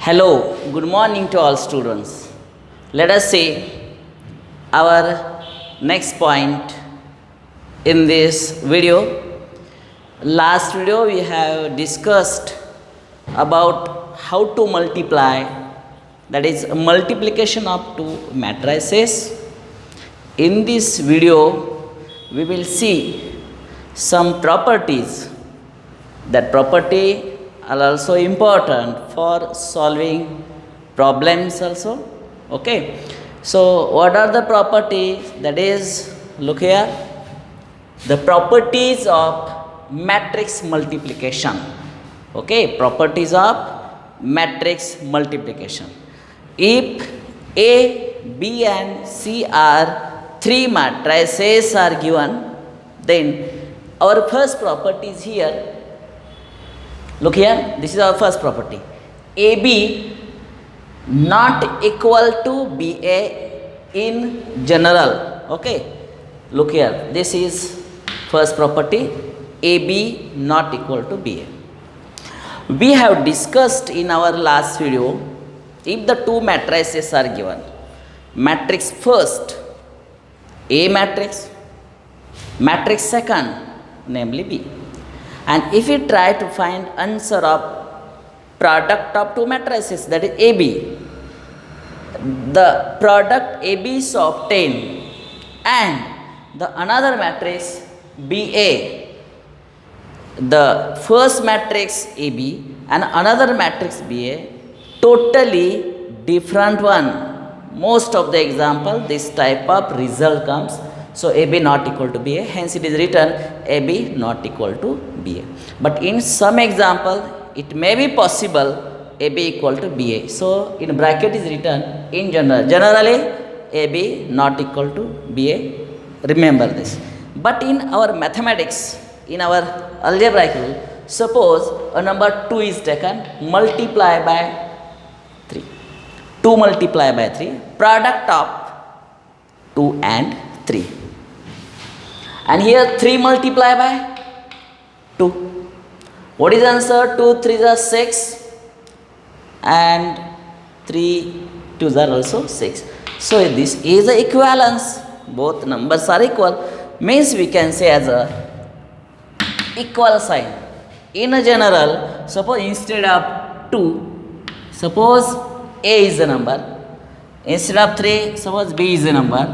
Hello, good morning to all students. Let us see our next point in this video. Last video we have discussed about how to multiply, that is multiplication of two matrices. In this video we will see some properties. That property are also important for solving problems also. Okay, so what are the properties? That is, look here, the properties of matrix multiplication. Okay, properties of matrix multiplication. If A, B and C are three matrices are given, then our first property is here. Look here, this is our first property. AB not equal to BA in general. Okay, look here, this is first property, AB not equal to BA. We have discussed in our last video, if the two matrices are given, matrix first A matrix, matrix second namely B. And if we try to find answer of product of two matrices, that is AB, the product AB is obtained and the another matrix BA, the first matrix AB and another matrix BA, totally different one. Most of the example this type of result comes. So AB not equal to BA, hence it is written AB not equal to BA. But in some example it may be possible AB equal to BA. So in bracket is written in general. Generally AB not equal to BA. Remember this. But in our mathematics, in our algebraic rule, suppose a number 2 is taken, multiply by 3. 2 multiply by 3, product of 2 and 3. And here 3 multiply by 2. What is the answer? 2 3s are 6 and 3 2s are also 6. So this is a equivalence. Both numbers are equal. Means we can say as a equal sign. In a general, suppose instead of 2, suppose A is the number. Instead of 3, suppose B is the number.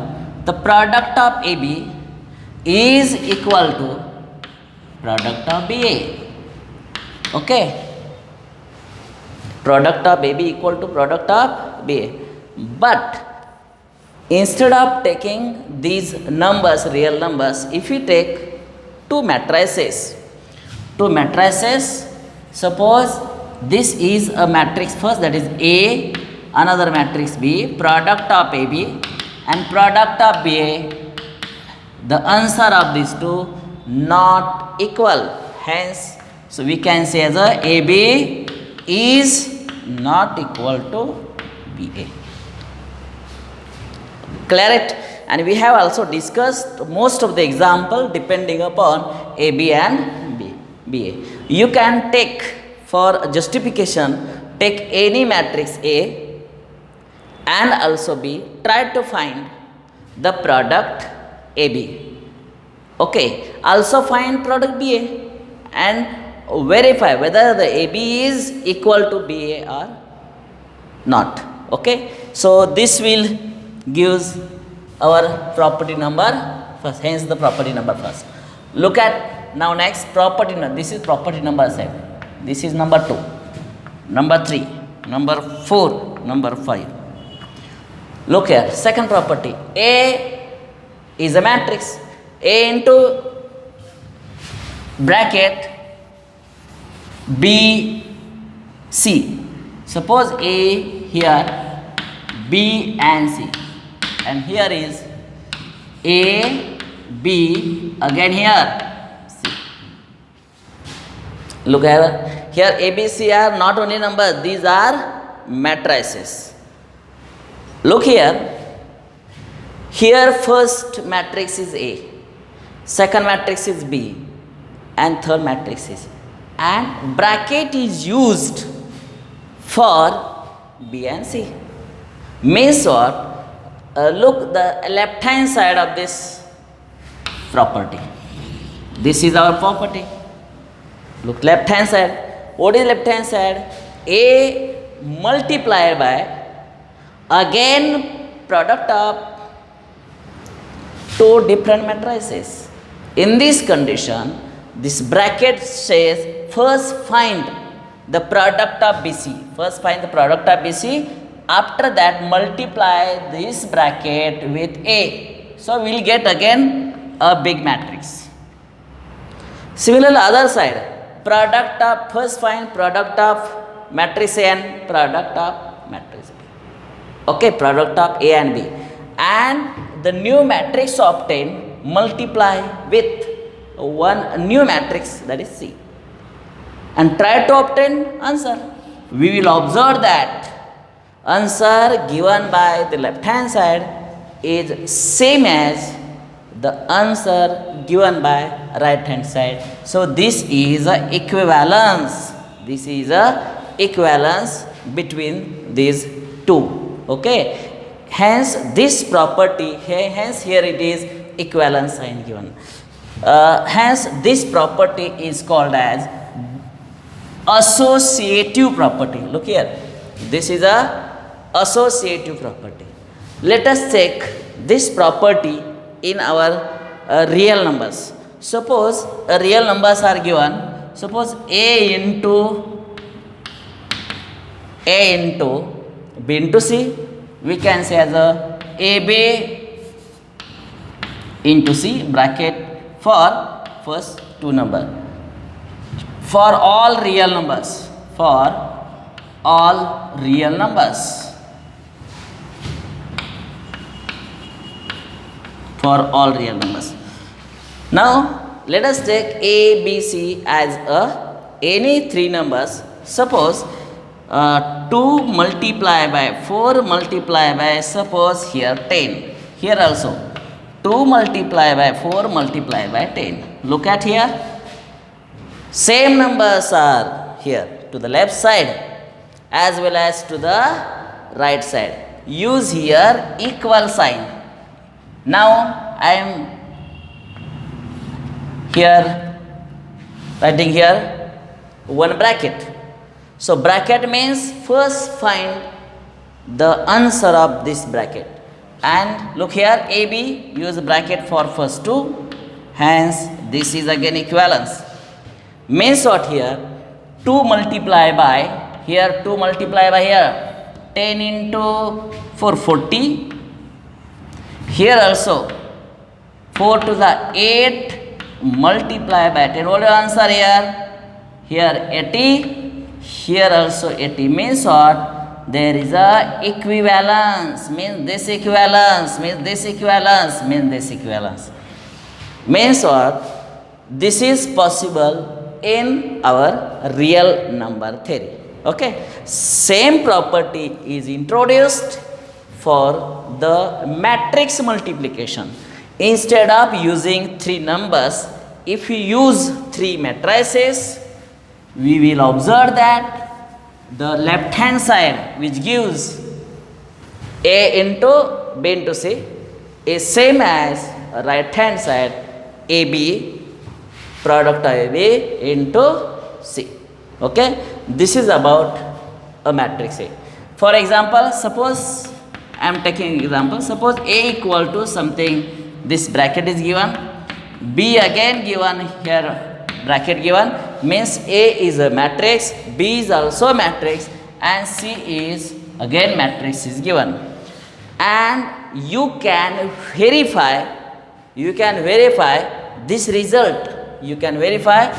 The product of AB is equal to product of BA. Okay, product of AB equal to product of BA. But instead of taking these numbers, real numbers, if we take two matrices, suppose this is a matrix first, that is A, another matrix B, product of AB and product of BA, the answer of these two not equal. Hence, so we can say as a AB is not equal to BA. Clear it? And we have also discussed most of the example depending upon AB and BA. You can take for justification, take any matrix A and also B, try to find the product AB. Okay, also find product BA and verify whether the AB is equal to BA or not. Okay, so this will gives our property number first, hence the property number first. Look at now next property number. This is property number 7. This is number 2, number 3, number 4, number 5. Look here, second property. A is a matrix. A into bracket B, C. Suppose A here, B and C. And here is A, B, again here C. Look here, here A, B, C are not only numbers, these are matrices. Look here, here first matrix is A, second matrix is B and third matrix is, and bracket is used for B and C. Means what? Look the left hand side of this property. This is our property. Look left hand side. What is left hand side? A multiplied by again product of two different matrices. In this condition, this bracket says first find the product of BC. First find the product of BC. After that multiply this bracket with A. So we will get again a big matrix. Similarly other side, product of, first find product of matrix A and product of matrix B. Okay, product of A and B. And the new matrix obtained multiply with one new matrix, that is C, and try to obtain answer. We will observe that answer given by the left hand side is same as the answer given by right hand side. So this is a equivalence. This is a equivalence between these two. Okay. Hence this property, hence here it is equivalence sign given. Hence this property is called as associative property. Look here, this is a associative property. Let us take this property in our real numbers. Suppose real numbers are given. Suppose A into B into C, we can say as a AB into C bracket for first two number. For all real numbers, for all real numbers, for all real numbers. Now let us take A, B, C as any three numbers. Suppose 2 multiply by 4 multiply by, suppose here 10. Here also 2 multiply by 4 multiply by 10. Look at here. Same numbers are here to the left side as well as to the right side. Use here equal sign. Now I am here writing here one bracket. So bracket means first find the answer of this bracket. And look here, AB, use bracket for first two. Hence this is again equivalence. Means what here? 2 multiply by, here 2 multiply by here 10 into 4, 40. Here also 4 to the 8 multiply by 10. What is the answer here? Here 80. Here also 80. Means what? There is a equivalence. Means this equivalence. Means this equivalence. Means this equivalence. Means what? This is possible in our real number theory. Okay. Same property is introduced for the matrix multiplication. Instead of using three numbers, if we use three matrices, we will observe that the left hand side, which gives A into B into C, is same as right hand side AB, product of AB into C. Okay, this is about a matrix A. For example, suppose I am taking example. Suppose A equal to something, this bracket is given, B again given here, bracket given, means A is a matrix, B is also a matrix, and C is again matrix is given. And you can verify this result. You can verify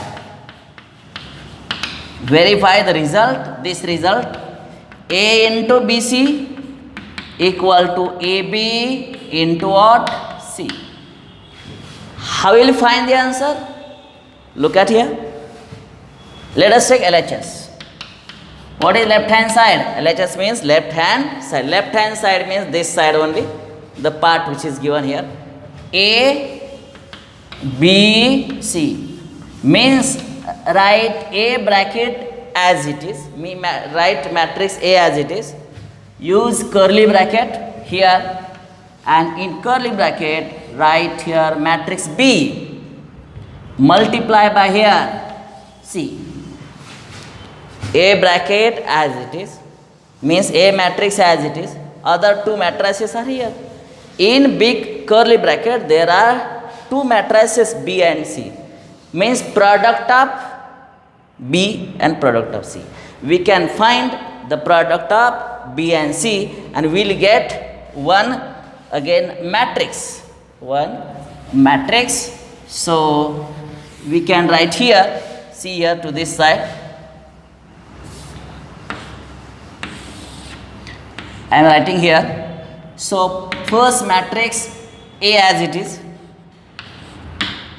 the result, this result, A into BC equal to AB into what? C. How will you find the answer? Look at here. Let us take LHS. What is left hand side? LHS means left hand side. Left hand side means this side only, the part which is given here. A, B, C. Means write A bracket as it is. Write matrix A as it is. use curly bracket here, and in curly bracket write here matrix B, multiply by here C. A bracket as it is means A matrix as it is, other two matrices are here. In big curly bracket there are two matrices B and C, means product of B and product of C. We can find the product of B and C and we will get one again matrix, one matrix. So we can write here, see here to this side, I am writing here. So first matrix A as it is,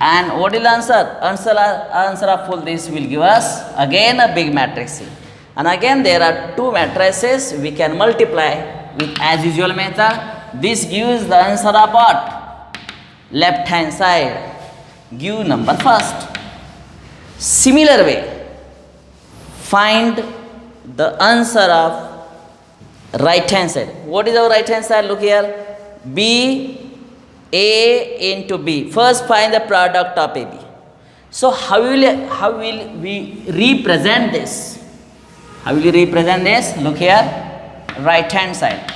and what will answer of full this will give us again a big matrix C. And again there are two matrices we can multiply with as usual method. This gives the answer of what? Left hand side, give number first. Similar way, find the answer of right hand side. What is our right hand side? Look here, B, A into B. First find the product of AB. So how will we represent this? How will we represent this? Look here, right hand side.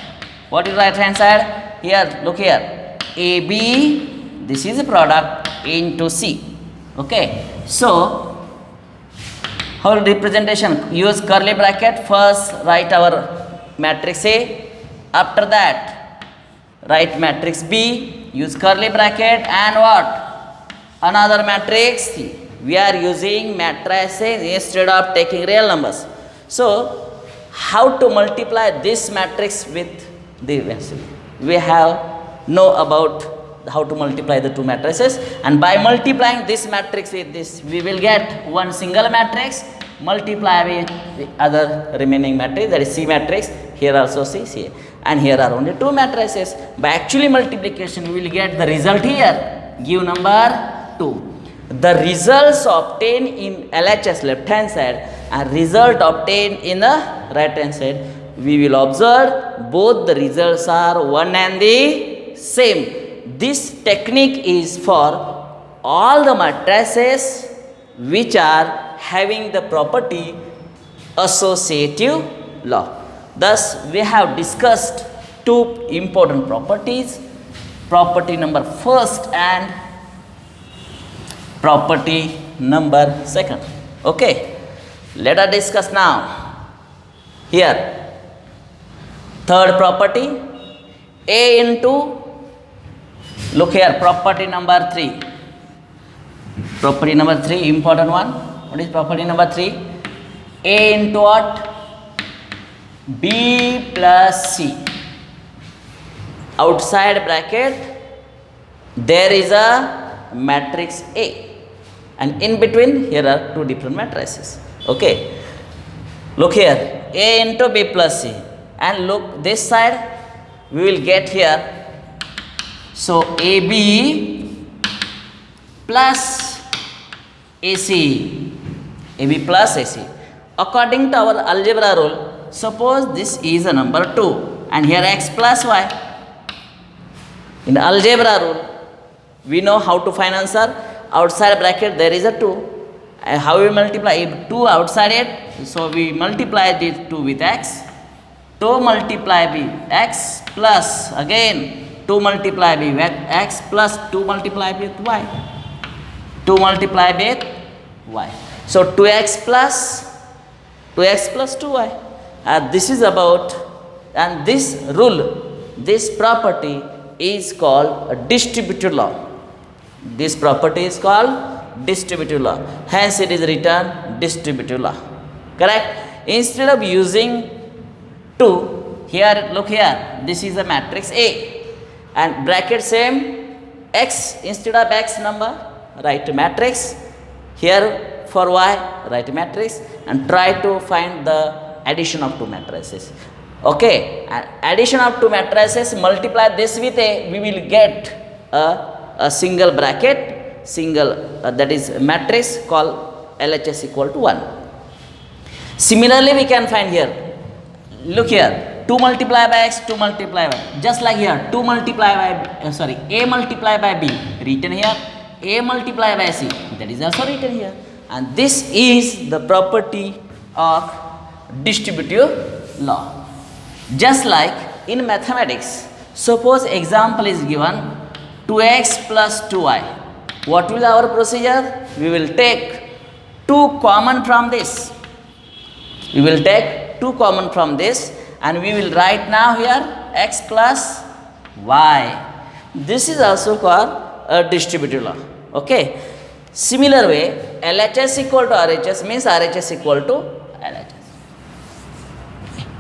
What is right hand side? Here, look here, AB, this is a product into C. Okay, so how representation? Use curly bracket. First write our matrix A, after that write matrix B, use curly bracket, and what? Another matrix C. We are using matrices instead of taking real numbers. So how to multiply this matrix with the rest? We have know about how to multiply the two matrices, and by multiplying this matrix with this we will get one single matrix, multiply with the other remaining matrix, that is C matrix. Here also C, and here are only two matrices. By actually multiplication we will get the result here, give number 2. The results obtained in LHS left hand side and result obtained in the right hand side, we will observe both the results are one and the same. This technique is for all the matrices which are having the property associative law. Thus we have discussed two important properties, property number first and property number second. Okay, let us discuss now. Here third property, A into, look here, property number 3. Property number 3, important one. What is property number 3? A into what? B plus C. Outside bracket there is a matrix A, and in between here are two different matrices. Okay, look here, A into B plus C, and look this side we will get here, so AB plus AC, AB plus AC. According to our algebra rule, suppose this is a number 2 and here x plus y. In algebra rule we know how to find answer. Outside bracket there is a 2, and how we multiply 2 outside it, so we multiply this 2 with x, 2 multiply with x plus again 2 multiply with x plus 2 multiply with y, 2 multiply with y. So 2x plus 2y. This is about, and this rule, this property is called a distributive law. This property is called distributive law. Hence it is written distributive law. Correct? Instead of using 2, here look here, this is a matrix A, and bracket same, x instead of x number, write matrix. Here for y, write matrix, and try to find the addition of two matrices. Okay, addition of two matrices, multiply this with A, we will get a single bracket, that is matrix called LHS equal to 1. Similarly we can find here, look here, 2 multiply by x, 2 multiply by, just like here 2 multiply by a multiply by b written here, a multiply by c, that is also written here. And this is the property of distributive law. Just like in mathematics, suppose example is given 2x plus 2y. What will our procedure? We will take 2 common from this. We will take 2 common from this and we will write now here x plus y. This is also called a distributive law. Okay. Similar way, LHS equal to RHS means RHS equal to LHS.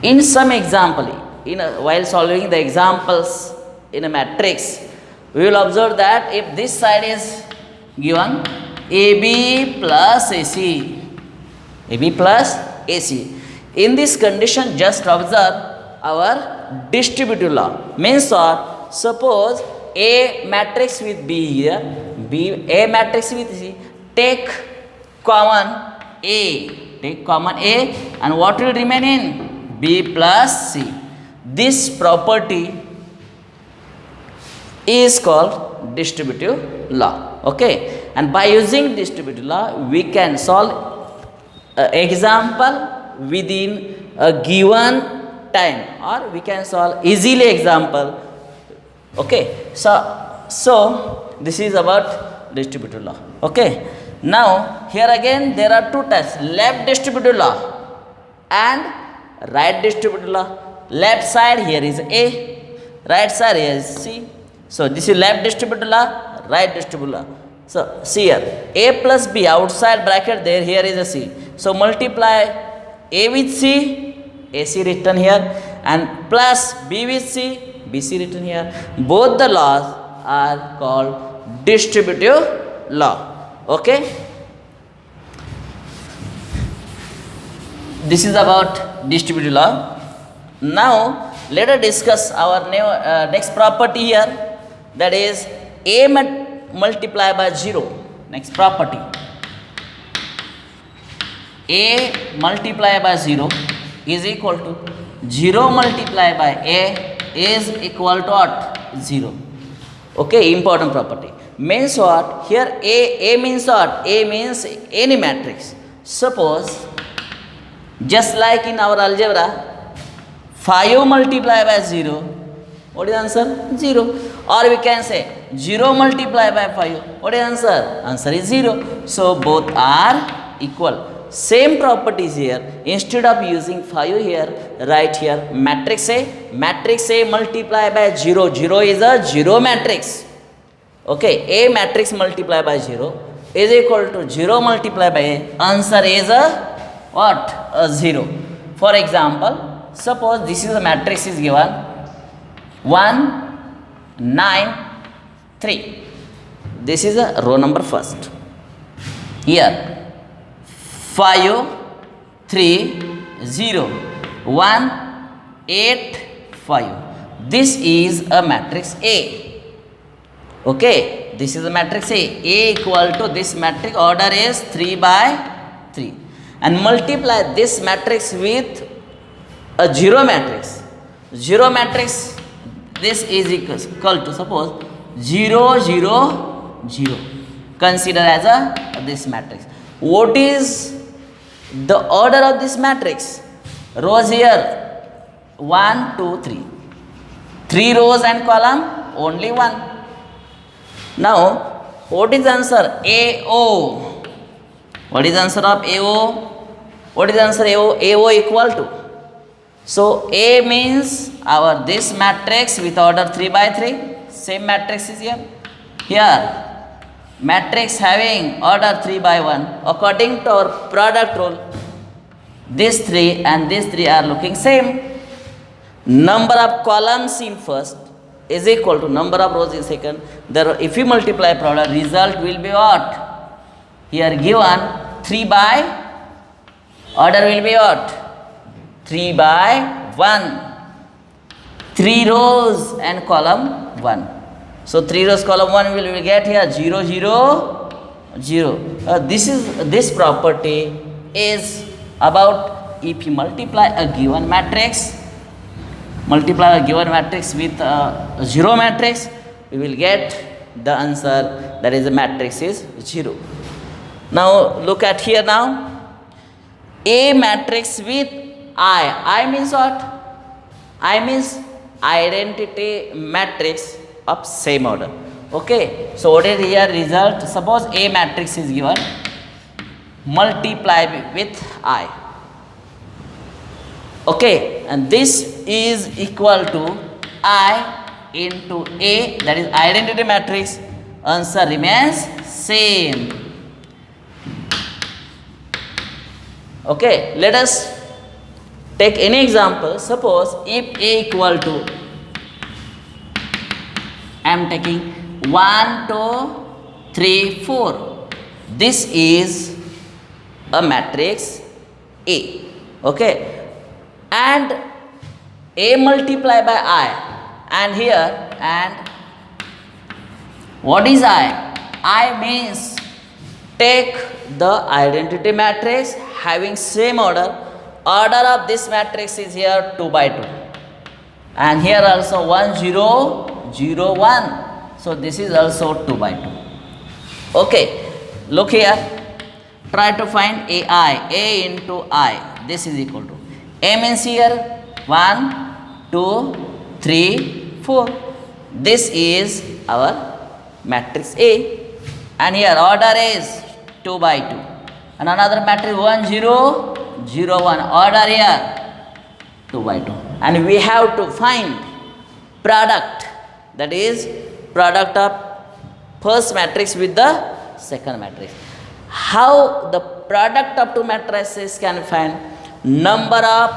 In some example, while solving the examples in a matrix, we will observe that if this side is given AB plus AC, AB plus AC. In this condition, just observe our distributive law. Means what? Suppose A matrix with B here, A matrix with C, take common A, and what will remain in B plus C. This property is called distributive law. Okay, and by using distributive law, we can solve example within a given time, or we can solve easily example. Okay, so this is about distributive law. Okay, now here again there are 2 types: left distributive law and right distributive law. Left side here is A, right side here is C. So this is left distributive law, right distributive law. So see here, A plus B outside bracket there, here is a C. So multiply A with C, AC written here, and plus B with C, BC written here. Both the laws are called distributive law. Okay. This is about distributive law. Now let us discuss our next property here, that is A multiply by 0. Next property, A multiply by 0 is equal to 0 multiply by A is equal to what? 0. Okay, important property. Means what? Here A means what? A means any matrix. Suppose just like in our algebra, 5 multiply by 0, what is the answer? 0. Or we can say 0 multiply by 5, what is the answer? Answer is 0. So both are equal. Same properties here. Instead of using 5 here, write here matrix A multiply by 0. 0 is a 0 matrix. Okay, A matrix multiply by 0 is equal to 0 multiply by A. Answer is a what? A 0. For example, suppose this is a matrix is given 1, 9, 3. This is a row number first. Here 5, 3, 0, 1, 8, 5. This is a matrix A. Okay, this is a matrix A. A equal to this matrix, order is 3 by 3. And multiply this matrix with a 0 matrix. 0 matrix, this is equal to, suppose 0, 0, 0. Consider as a this matrix. What is the order of this matrix? Rows here 1, 2, 3. 3 rows and column, only 1. Now what is the answer? AO. What is the answer of AO? What is the answer AO? AO equal to, so A means our this matrix with order 3 by 3. Same matrix is here. Here matrix having order 3 by 1. According to our product rule, these 3 and these 3 are looking same. Number of columns in first is equal to number of rows in second. There, if you multiply product, result will be what? Here given 3 by, order will be what? 3 by 1. 3 rows and column 1. So 3 rows column 1 will get here 0, 0, 0. This property is about if you multiply a given matrix multiply a given matrix with a 0 matrix, we will get the answer, that is the matrix is 0. Now look at here now. A matrix with I means what? I means identity matrix of same order. Okay, so what is here result? Suppose A matrix is given, multiply with I. Okay, and this is equal to I into A, that is identity matrix. Answer remains same. Okay, let us take any example. Suppose if A equal to, I am taking 1, 2, 3, 4. This is a matrix A. Okay, and A multiply by I, and here, and what is I? I means take the identity matrix having same order. Order of this matrix is here 2 by 2, and here also 1, 0, 0, 1. So this is also 2 by 2. Okay, look here. Try to find AI. A into I. This is equal to, A means here 1, 2, 3, 4. This is our matrix A, and here order is 2 by 2. And another matrix 1, 0, 0, 1. Order here 2 by 2. And we have to find product, that is product of first matrix with the second matrix. How the product of two matrices can find? Number of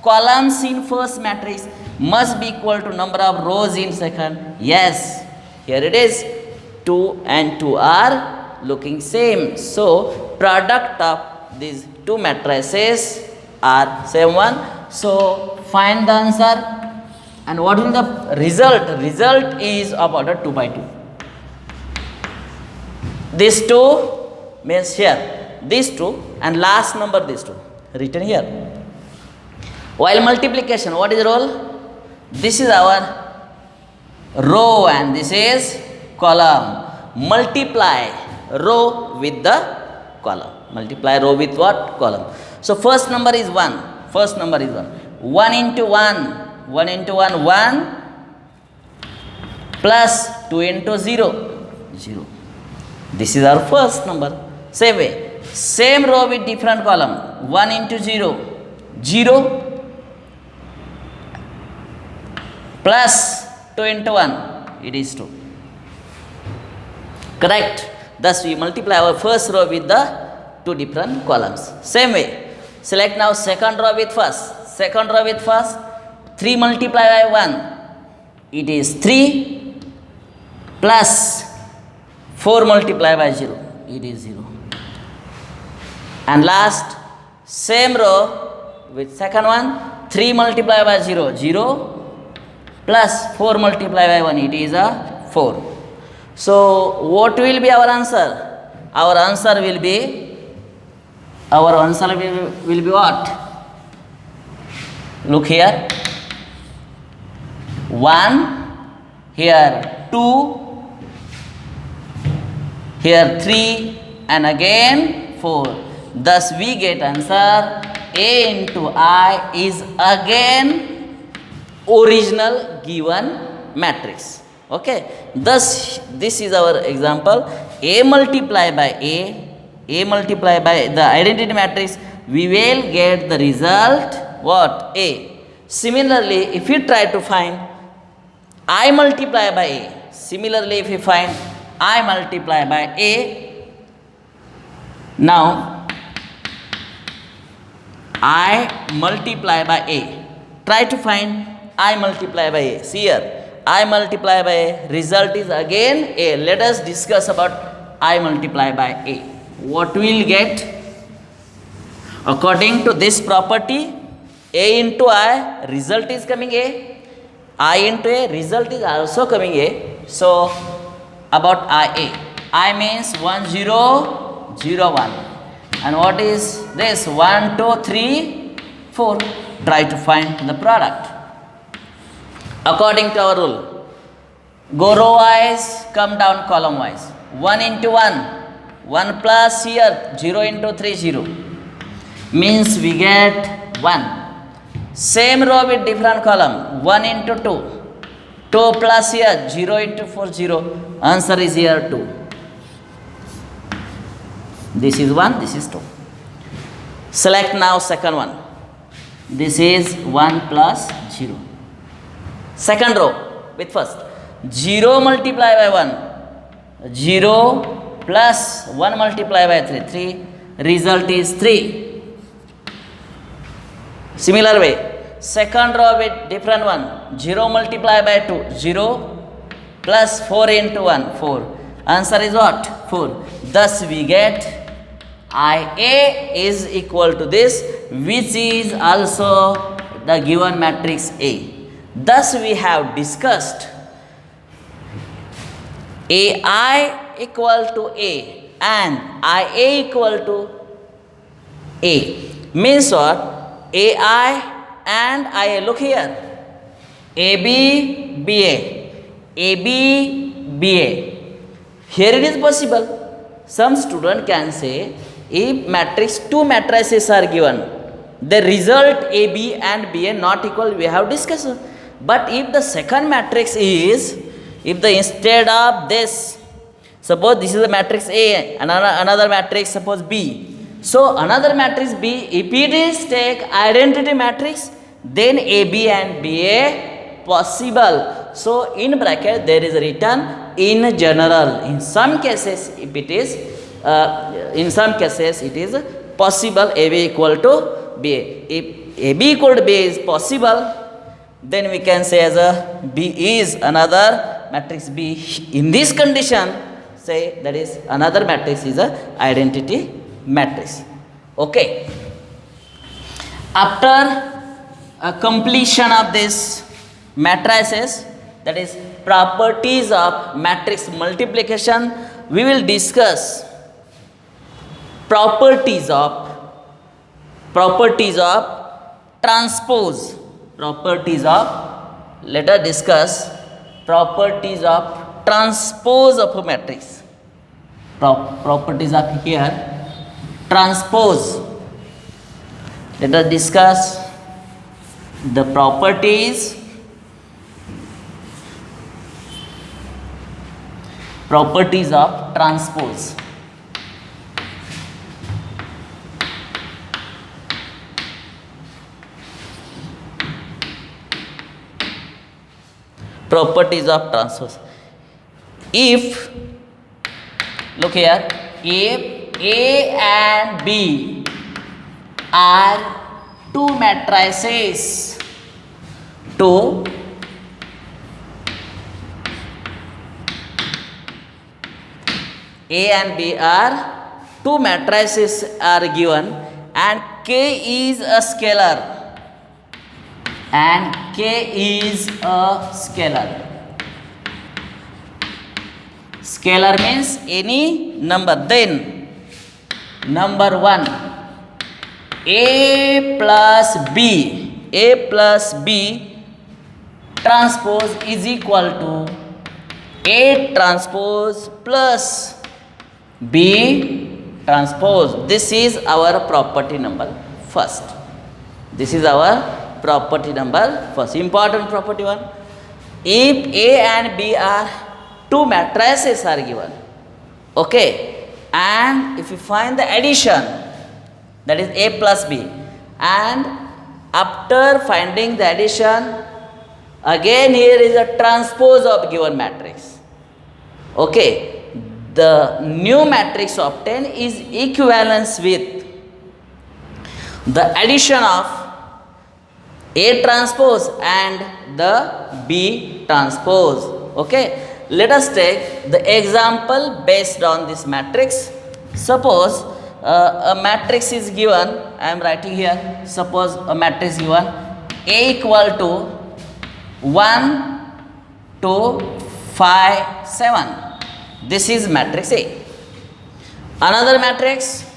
columns in first matrix must be equal to number of rows in second. Yes, here it is, 2 and 2 are looking same. So product of these two matrices are same one. So find the answer. And what is the result? Result is of order 2 by 2. These two means here, these two, and last number these two written here. While multiplication, what is the role? This is our row and this is column. Multiply row with the column. Multiply row with what? Column. So first number is 1. First number is 1. 1 into 1. 1 into 1, 1, plus 2 into 0, 0. This is our first number. Same way, same row with different column. 1 into 0, 0, plus 2 into 1, it is 2. Correct? Thus we multiply our first row with the two different columns. Same way, select now second row with first. Second row with first. 3 multiplied by 1, it is 3, plus 4 multiplied by 0, it is 0. And last, same row with second one, 3 multiplied by 0, 0, plus 4 multiplied by 1, it is a 4. So what will be our answer? Our answer will be what? Look here. 1, here 2, here 3, and again 4. Thus we get answer A into I is again original given matrix. Okay. Thus this is our example. A multiply by A multiply by the identity matrix, we will get the result what? A. Similarly, if you try to find I multiply by A. Similarly, if you find I multiply by A, now I multiply by A. Try to find I multiply by A. See here, I multiply by A, result is again A. Let us discuss about I multiply by A. What we will get? According to this property, A into I, result is coming A. I into A, result is also coming A. So about IA, I means 1, 0, 0, 1. And what is this? 1, 2, 3, 4. Try to find the product. According to our rule, go row wise, come down column wise. 1 into 1, 1 plus here, 0 into 3, 0. Means we get 1. Same row with different column, 1 into 2. 2 plus here, 0 into 4, 0. Answer is here 2. This is 1, this is 2. Select now second one. This is 1 plus 0. Second row with first. 0 multiplied by 1. 0 plus 1 multiplied by 3. 3. Result is 3. Similar way. Second row with different one. 0 multiplied by 2. 0 plus 4 into 1. 4. Answer is what? 4. Thus we get IA is equal to this, which is also the given matrix A. Thus we have discussed AI equal to A and IA equal to A. Means what? AI and IA. Look here. AB, BA. AB, BA. Here it is possible. Some student can say, if matrix, two matrices are given, the result AB and BA not equal, we have discussed. But if the second matrix is, if the instead of this, suppose this is the matrix A, another matrix suppose B. So another matrix B, if it is take identity matrix, then AB and BA possible. So in bracket there is written in general. In some cases, if it is in some cases it is possible AB equal to BA. If AB equal to BA is possible, then we can say as a B is another matrix B. In this condition, say that is another matrix is a identity matrix. Okay. After completion of this matrices, that is properties of matrix multiplication, we will discuss properties of transpose. Let us discuss properties of transpose of a matrix. Properties of here transpose. Let us discuss the properties of transpose. Properties of transpose. If, look here, if A and B are two matrices, A and B are two matrices are given and K is a scalar. And K is a scalar. Scalar means any number. Then number 1, A plus B transpose is equal to A transpose plus B transpose. This is our property number first. Property number first. Important property 1. If A and B are two matrices are given, okay, and if you find the addition, that is A plus B, and after finding the addition, again here is a transpose of given matrix, okay, the new matrix obtained is equivalence with the addition of A transpose and the B transpose. Okay, let us take the example based on this matrix. Suppose a matrix is given. I am writing here. Suppose a matrix given A equal to 1, 2, 5, 7. This is matrix A. Another matrix.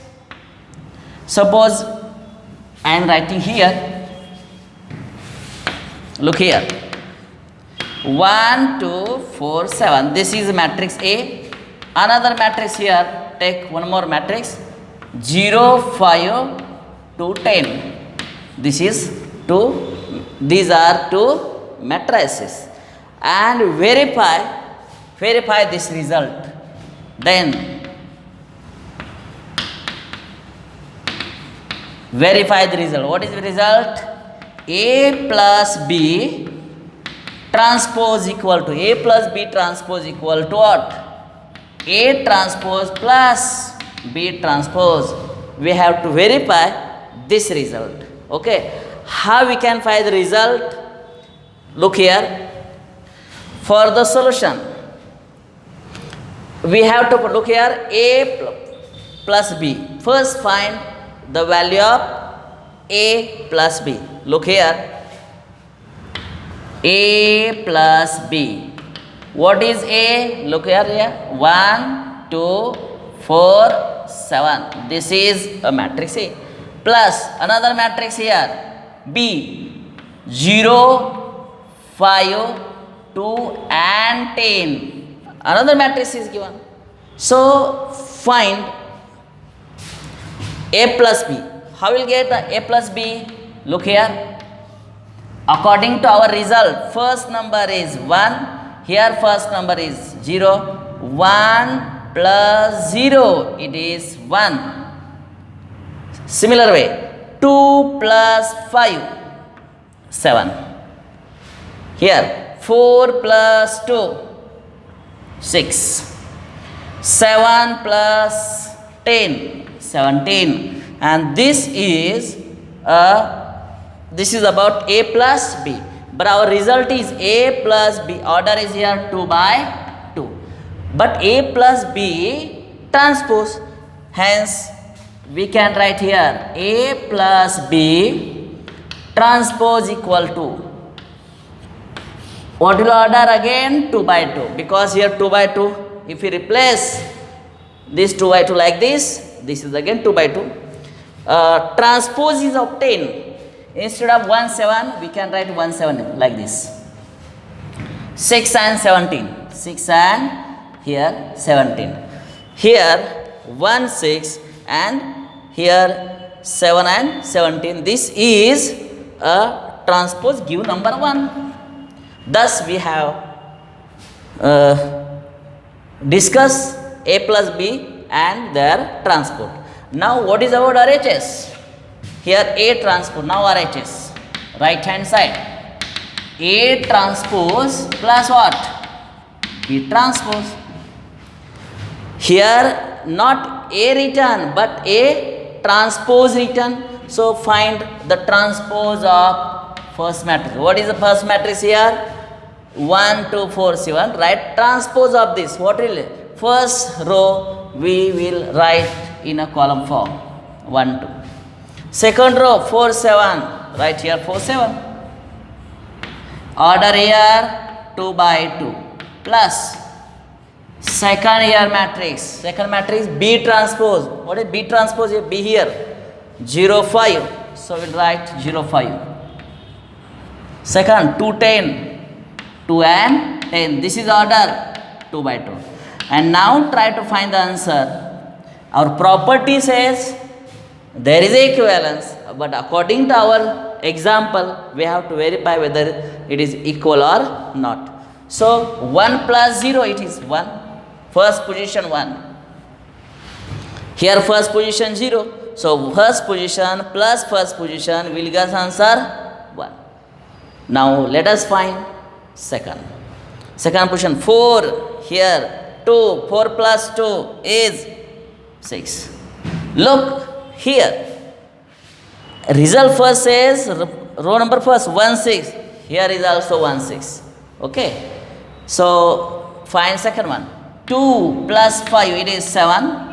Suppose I am writing here. Look here. 1, 2, 4, 7. This is matrix A. Another matrix here. Take one more matrix. 0, 5, 2, 10. This is two. These are two matrices. And verify this result. Then verify the result. What is the result? A plus B transpose equal to A plus B transpose equal to what? A transpose plus B transpose. We have to verify this result. Okay. How we can find the result? Look here. For the solution, we have to look here A plus B. First find the value of A plus B. Look here. A plus B. What is A? Look here. 1, 2, 4, 7. This is a matrix A. Plus another matrix here. B. 0, 5, 2 and 10. Another matrix is given. So find A plus B. How will get A plus B? Look here. According to our result, first number is 1. Here first number is 0. 1 plus 0, it is 1. Similar way, 2 plus 5, 7. Here 4 plus 2, 6. 7 plus 10, 17. And this is about A plus B. But our result is A plus B. Order is here 2 by 2. But A plus B transpose. Hence, we can write here A plus B transpose equal to. What will order again? 2 by 2. Because here 2 by 2. If we replace this 2 by 2 like this is again 2 by 2. Transpose is obtained. Instead of 1, 7, we can write 1, 7 like this. 6 and 17. 6 and here 17. Here 1, 6 and here 7 and 17. This is a transpose give number 1. Thus we have discussed A plus B and their transport. Now what is about RHS? Here A transpose, now RHS, right hand side. A transpose plus what? B transpose. Here not A written but A transpose written. So find the transpose of first matrix. What is the first matrix here? 1, 2, 4, 7. Write transpose of this. What will first row we will write in a column form. 1, 2. Second row 4, 7. Write here 4, 7. Order here 2 by 2 plus second here matrix. Second matrix B transpose. What is B transpose here? B here 0, 5. So we'll write 0, 5. Second 2, 10. 2 and 10. This is order 2 by 2. And now try to find the answer. Our property says there is equivalence, but according to our example, we have to verify whether it is equal or not. So 1 plus 0, it is 1. First position 1. Here first position 0. So first position plus first position will give us answer 1. Now let us find second. Second position 4. Here 2. 4 plus 2 is 6. Look here. Result first says row number first 1, 6. Here is also 1, 6. Okay. So find second one. 2 plus 5 it is 7.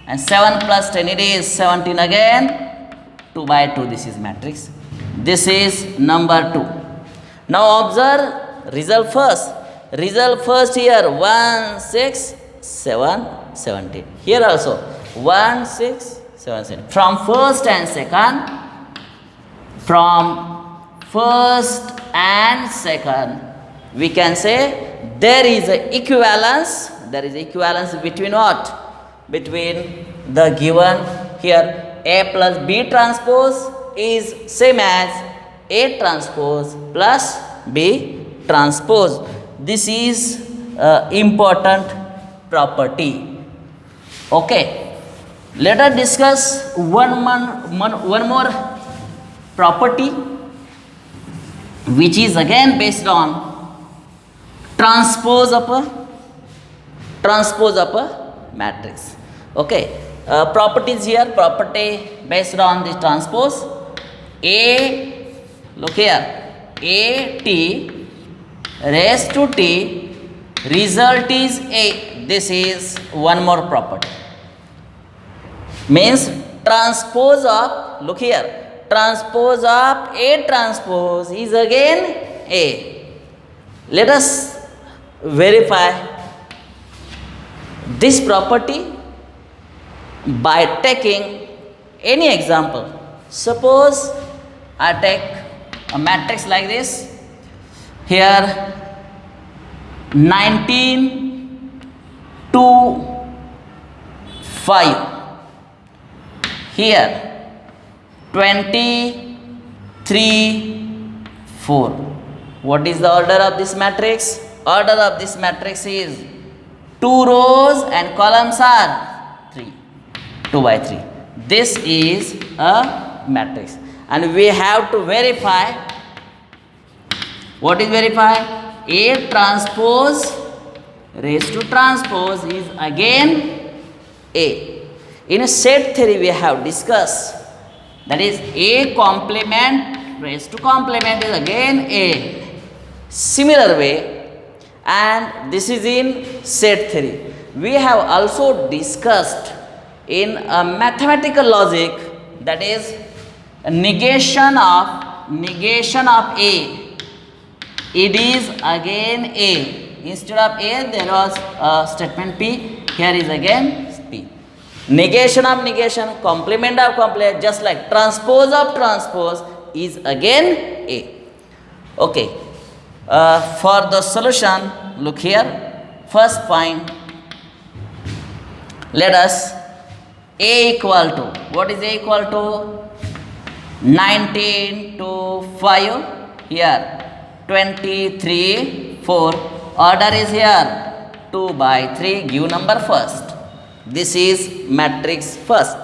And 7 plus 10 it is 17 again. 2 by 2 this is matrix. This is number 2. Now observe result first. Result first here 1, 6, 7, 17. Here also 1, 6, 7, 17. From first and second, we can say there is a equivalence. There is equivalence between what? Between the given here A plus B transpose is same as A transpose plus B transpose. This is important property. Okay, let us discuss one more property, which is again based on transpose of a matrix. Okay, properties here. Property based on the transpose. A, look here, A t raised to t, result is A. This is one more property. Means transpose of, look here, transpose of A transpose is again A. Let us verify this property by taking any example. Suppose I take a matrix like this. Here 19 to 5. Here 23 4. What is the order of this matrix? Order of this matrix is 2 rows and columns are 3, 2 by 3. This is a matrix, and we have to verify. What is verify? A transpose raised to transpose is again A. In a set theory we have discussed, that is A complement raised to complement is again A. Similar way, and this is in set theory. We have also discussed in a mathematical logic, that is negation of A. It is again A. Instead of A there was a statement P. Here is again P. Negation of negation, complement of complement, just like transpose of transpose is again A. Okay. For the solution, look here. First point, let us A equal to, what is A equal to? 19 to 5. Here 23 4. Order is here 2 by 3. Give number first. This is matrix first.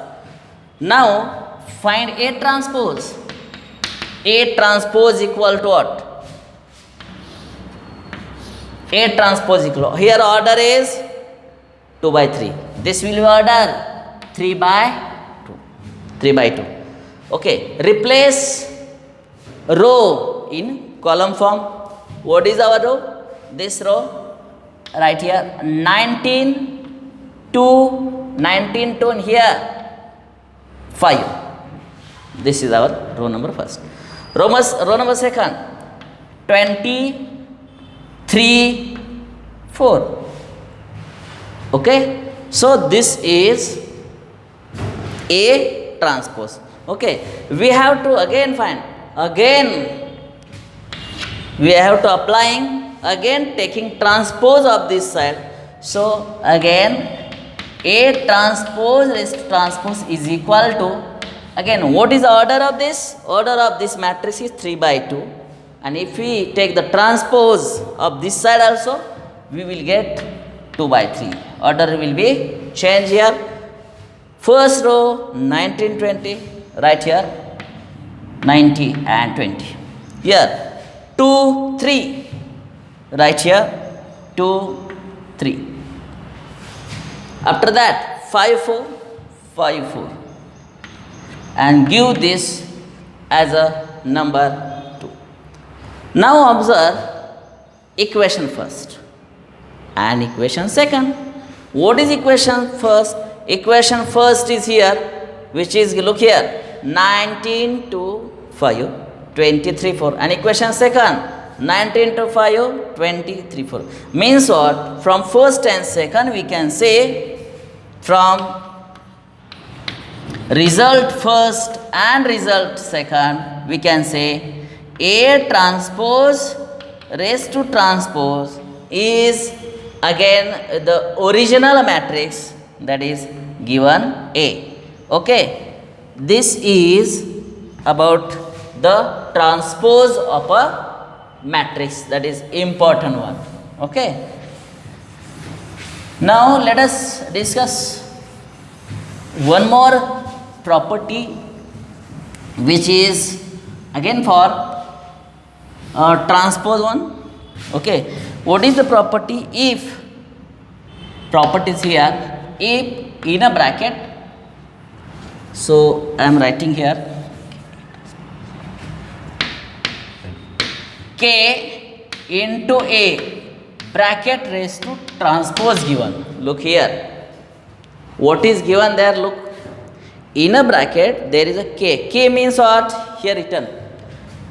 Now find A transpose. A transpose equal to what? A transpose equal. Here order is 2 by 3. This will be order 3 by 2. 3 by 2. Okay. Replace row in column form. What is our row? This row right here 19 to 19 to here 5. This is our row number first. Row number second 23 4. Okay. So this is A transpose. Okay. We have to again find. Again we have to applying, again taking transpose of this side. So again A transpose raised to transpose is equal to, again what is the order of this? Order of this matrix is 3 by 2, and if we take the transpose of this side also, we will get 2 by 3. Order will be changed here. First row 19 20, right here 90 and 20. Here 2 3, right here 2 3. After that 5 4 5 4, and give this as a number 2. Now observe equation first and equation second. What is equation first? Equation first is here, which is, look here, 19 to 5, 23 4, and equation second 19 to 5, 23 4. Means what? From first and second we can say, from result first and result second we can say A transpose raised to transpose is again the original matrix, that is given A. Okay, this is about the transpose of a matrix, that is important one. Okay, now let us discuss one more property, which is again for transpose one. Okay, what is the property? If properties here, if in a bracket, so I am writing here k into a bracket raised to transpose given. Look here, what is given there? Look, in a bracket there is a k. K means what? Here written,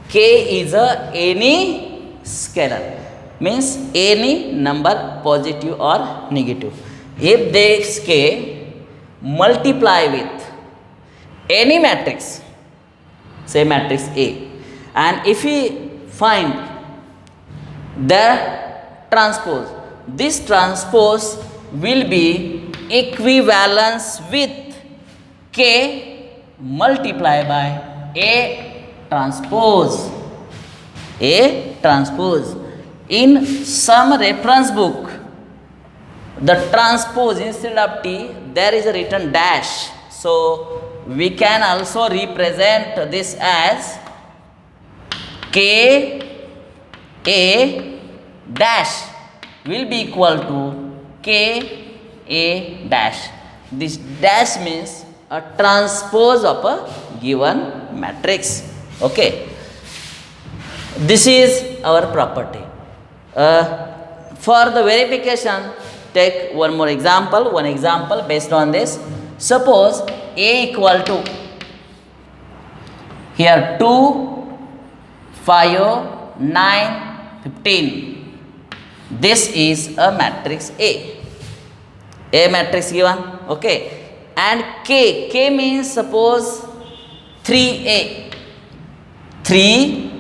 k is a any scalar, means any number, positive or negative. If this k multiply with any matrix, say matrix A, and if we find the transpose, this transpose will be equivalence with k multiplied by A transpose. A transpose. In some reference book, the transpose instead of T, there is a written dash. So we can also represent this as K A dash will be equal to K A dash. This dash means a transpose of a given matrix. Okay, this is our property. For the verification, take one more example. One example based on this. Suppose A equal to here 2, 5, 9, 15. This is a matrix A. A matrix given. Okay, and K means suppose 3A. 3A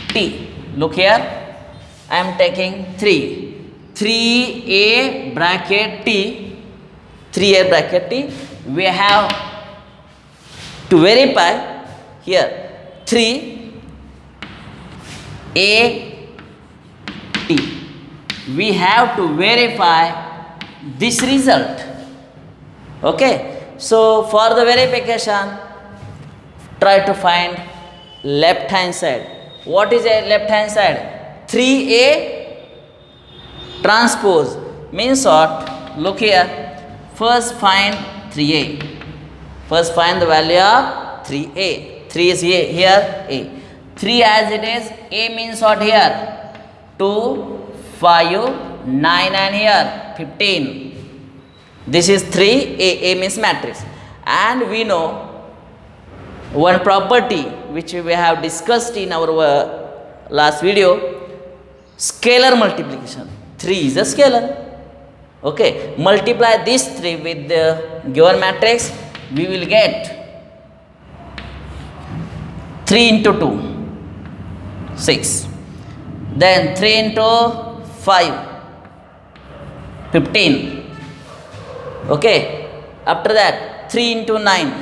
T. Look here, I am taking 3A bracket T, 3A bracket T. We have to verify here 3A T. We have to verify this result. Okay, so for the verification, try to find left hand side. What is a left hand side? 3A transpose means what? Look here, first find 3A. First find the value of 3A. 3 is here A. 3 as it is, A means what here? 2, 5, 9 and here 15. This is 3A. A means matrix. And we know one property which we have discussed in our last video, scalar multiplication. 3 is a scalar. Okay, multiply this 3 with the given matrix, we will get 3 into 2, 6. Then 3 into 5, 15. Okay, after that 3 into 9,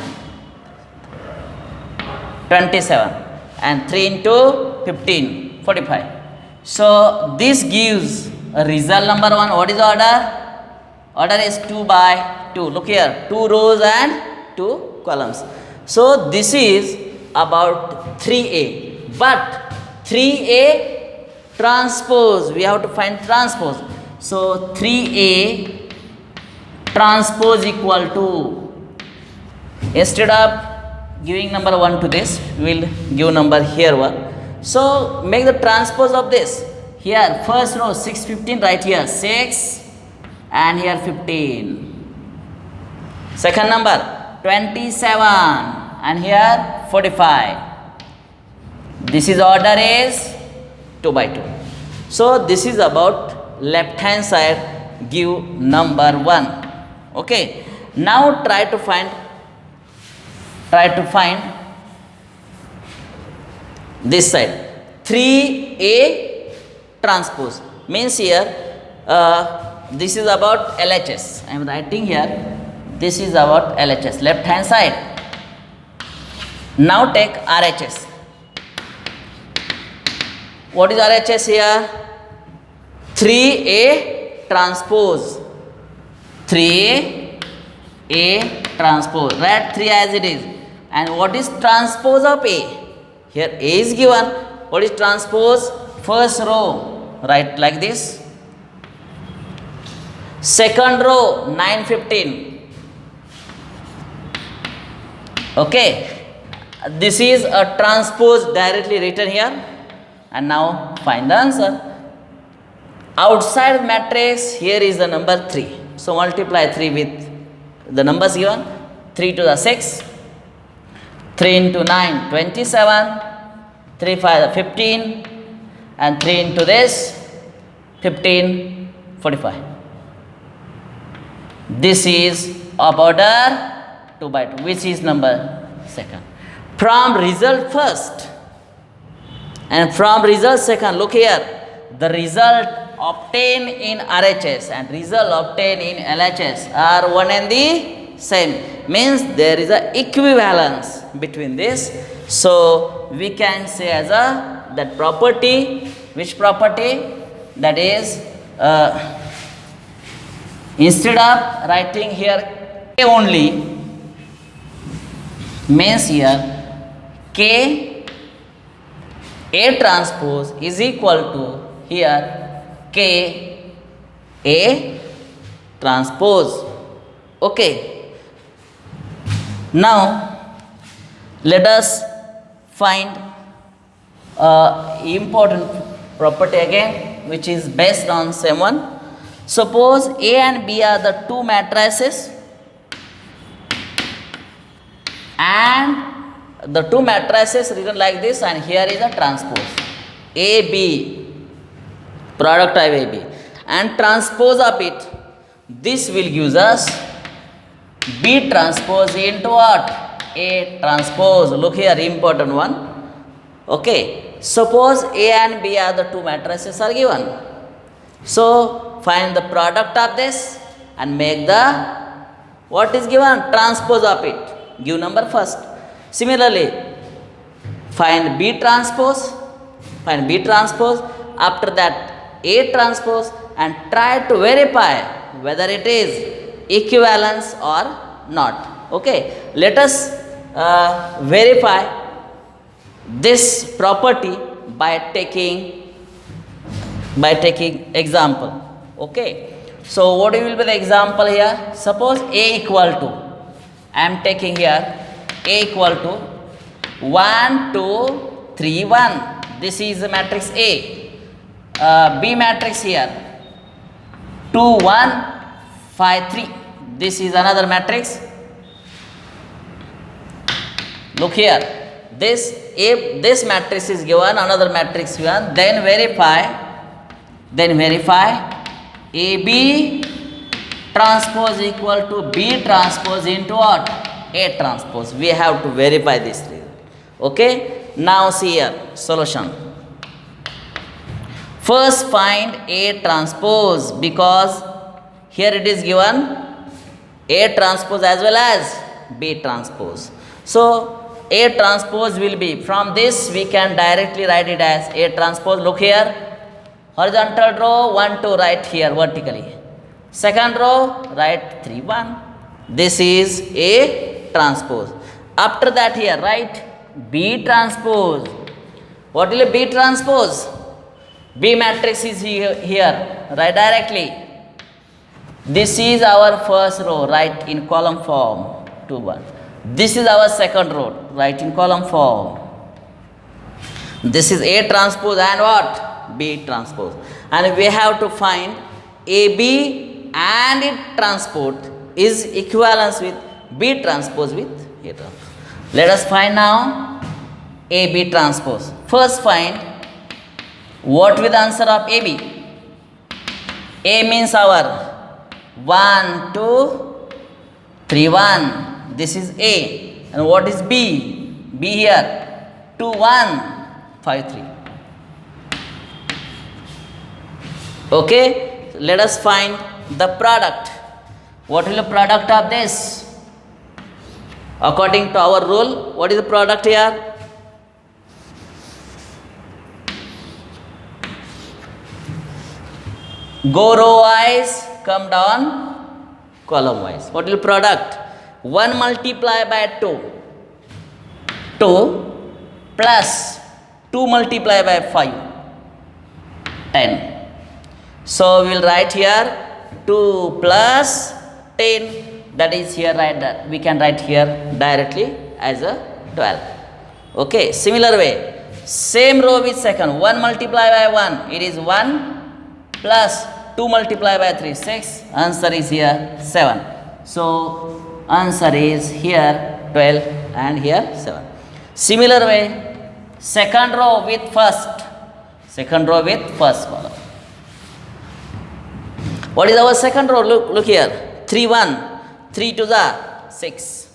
27, and 3 into 15, 45. So this gives a result number 1. What is the order? Order is 2 by 2. Look here, 2 rows and 2 columns. So this is about 3A. But 3A transpose, we have to find transpose. So 3A transpose equal to, instead of giving number 1 to this, we will give number here 1. So make the transpose of this. Here first row 6, 15, right here 6 and here 15. Second number 27 and here 45. This is order is 2 by 2. So this is about left hand side, give number 1. Okay, now try to find this side. 3A transpose. Means here this is about LHS. I am writing here, this is about LHS, left hand side. Now take RHS. What is RHS here? 3A transpose. 3A transpose. Write 3 as it is. And what is transpose of A? Here A is given. What is transpose? First row, write like this. Second row, 9, 15. Okay. This is a transpose directly written here. And now find the answer. Outside matrix, here is the number 3. So multiply 3 with the numbers given. 3 to the 6. 3 into 9, 27. 3 5 15. And 3 into this, 15, 45. This is of order 2 by 2. Which is number second? From result first and from result second, look here. The result obtained in RHS and result obtained in LHS are one and the same. Means there is a equivalence between this. So we can say as a that property. Which property? That is instead of writing here K only, means here K A transpose is equal to here K A transpose. Okay. Now let us find important property again, which is based on same one. Suppose A and B are the two matrices and the two matrices written like this, and here is a transpose AB, product of AB, and transpose of it. This will give us B transpose into what? A transpose. Look here, important one. Okay. Suppose A and B are the two matrices are given. So find the product of this and make the what is given? Transpose of it. Give number first. Similarly, find B transpose. Find B transpose. After that, A transpose, and try to verify whether it is equivalence or not. Okay. Let us verify this property by taking example. Okay. So what will be the example here? Suppose A equal to, I am taking here A equal to 1 2 3 1. This is the matrix A. B matrix here 2 1 5 3. This is another matrix. Look here. If this matrix is given, another matrix given, then verify AB transpose equal to B transpose into what? A transpose. We have to verify this result. Okay. Now see here, solution. First find A transpose, because here it is given A transpose as well as B transpose. So A transpose will be, from this we can directly write it as A transpose. Look here, horizontal row 1 2, write here vertically. Second row, write 3 1. This is A transpose. After that here, write B transpose. What will be B transpose? B matrix is here, write directly. This is our first row, write in column form 2 1. This is our second row, write in column form. This is A transpose and what? B transpose. And we have to find AB and it transpose is equivalence with B transpose with A transpose. Let us find now AB transpose. First find what with the answer of AB. A means our 1 2 3 1. This is A. And what is B? B here 2 1 5 3. Okay, let us find the product. What is the product of this? According to our rule, what is the product here? Go row wise, come down column wise. What is the product? 1 multiplied by 2. 2 plus 2 multiplied by 5. 10. So we will write here 2 plus 10. That is here, right? That we can write here directly as a 12. Okay, similar way. Same row with second. 1 multiplied by 1. It is 1 plus 2 multiplied by 3. 6. Answer is here 7. So answer is here 12 and here 7. Similar way. Second row with first. Second row with first column. What is our second row? Look here. 3 1. 3 to the 6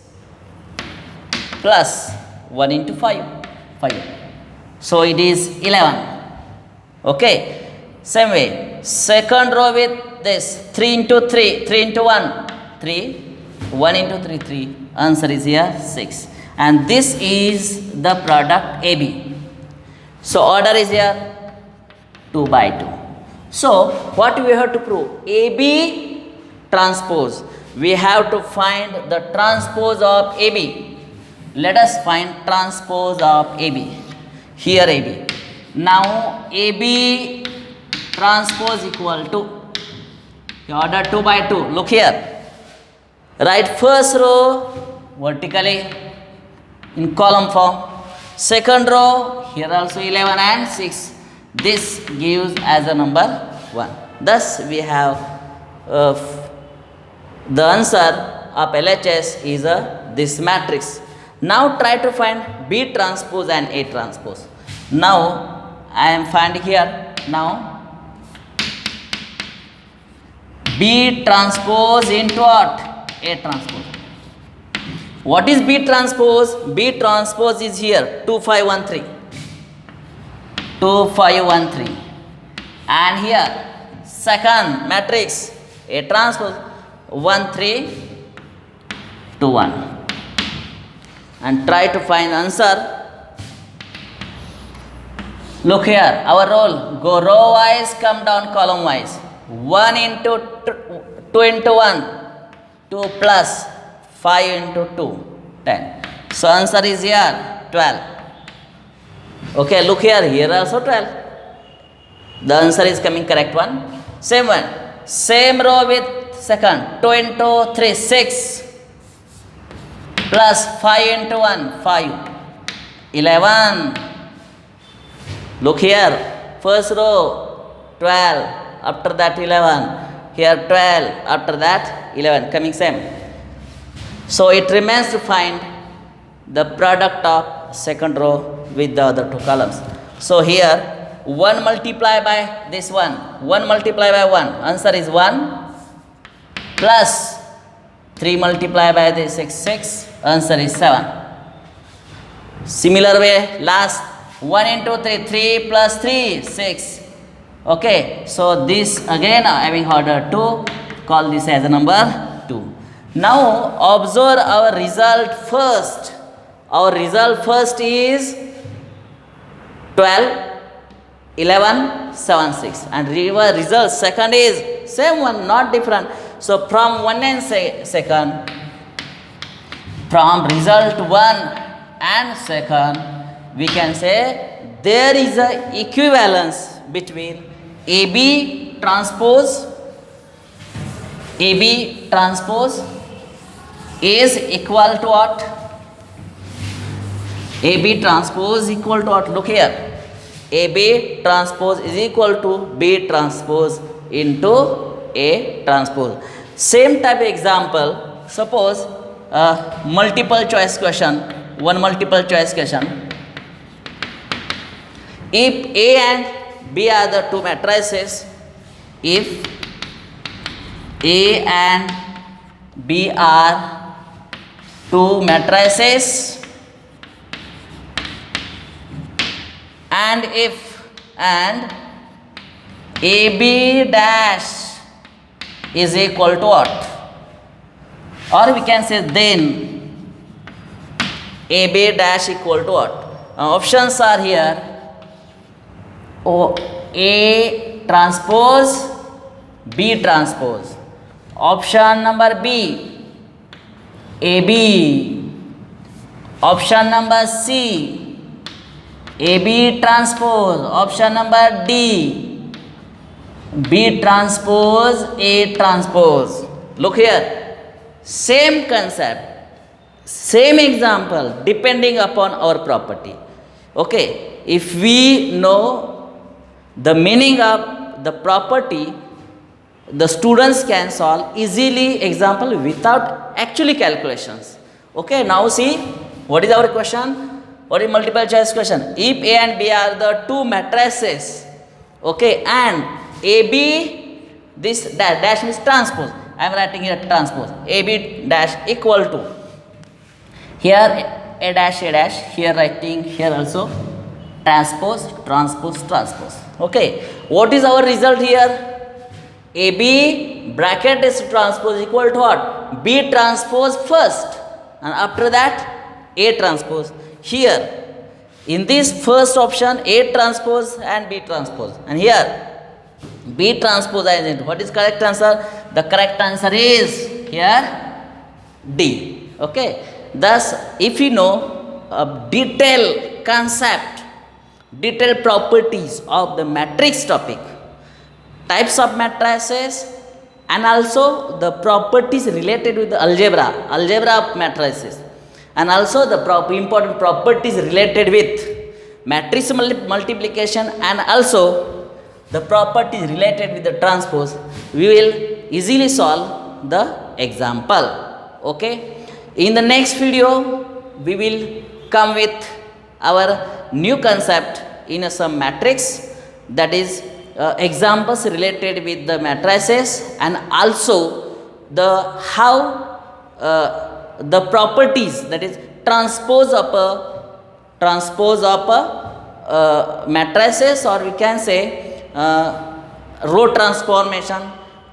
plus 1 into 5. 5. So it is 11. Okay. Same way. Second row with this 3 into 3. 3 into 1. 3. 1 into 3. 3. Answer is here 6. And this is the product AB. So order is here 2 by 2. So what we have to prove? AB transpose. We have to find the transpose of AB. Let us find transpose of AB. Here AB. Now AB transpose equal to order 2 by 2. Look here. Write first row vertically in column form. Second row here also 11 and 6. This gives as a number 1. Thus we have the answer of LHS is this matrix. Now try to find B transpose and A transpose. Now I am finding here now B transpose into what? A transpose. What is B transpose? B transpose is here 2513. 2513. And here second matrix A transpose 1 3 2 1. And try to find answer. Look here, our rule, go row wise, come down column wise. 1 into 2 into 1, 2 plus 5 into 2, 10. So answer is here 12. Okay, look here, here also 12. The answer is coming correct one. Same one, same row with second, 2 into 3, 6. Plus 5 into 1, 5. 11. Look here, first row 12, after that 11. Here 12, after that 11, coming same. So it remains to find the product of second row with the other two columns. So here 1 multiplied by this one, 1 multiplied by 1, answer is 1, plus 3 multiplied by this 6, answer is 7. Similar way, last 1 into 3, 3 plus 3, 6. Okay, so this again having order 2, call this as a number 2. Now observe our result first. Our result first is 12, 11, 7, 6. And result second is same one, not different. So from 1 and second, from result 1 and second, we can say there is a equivalence between AB transpose is equal to what? AB transpose equal to what? Look here. AB transpose is equal to B transpose into A transpose. Same type of example. Suppose multiple choice question. One multiple choice question. If A and B are the two matrices, if A and B are two matrices, and if AB dash is equal to what? Or we can say then AB dash equal to what? Options are here. A transpose, B transpose. Option number B, AB. Option number C, AB transpose. Option number D, B transpose, A transpose. Look here, same concept, same example depending upon our property. Okay, if we know the meaning of the property, the students can solve easily example without actually calculations. Okay, now see what is our question. What is multiple choice question? If A and B are the two matrices, okay, and AB, this dash means transpose. I am writing here transpose. AB dash equal to, here A dash, here writing, here also transpose, transpose, transpose. Okay, what is our result here? AB bracket is transpose equal to what? B transpose first, and after that A transpose. Here in this first option A transpose and B transpose, and here B transpose is. What is correct answer? The correct answer is here D. Okay, thus if you know a detailed concept, detailed properties of the matrix topic, types of matrices, and also the properties related with the algebra of matrices, and also the important properties related with matrix multiplication, and also the properties related with the transpose, we will easily solve the example. Okay, in the next video we will come with our new concept in some matrix, that is examples related with the matrices, and also the how the properties, that is transpose of a matrices, or we can say row transformation,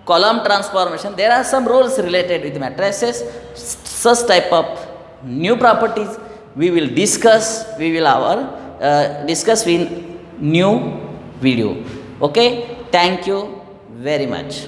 column transformation. There are some rules related with matrices. Such type of new properties we will discuss. Discuss in new video. Okay, thank you very much.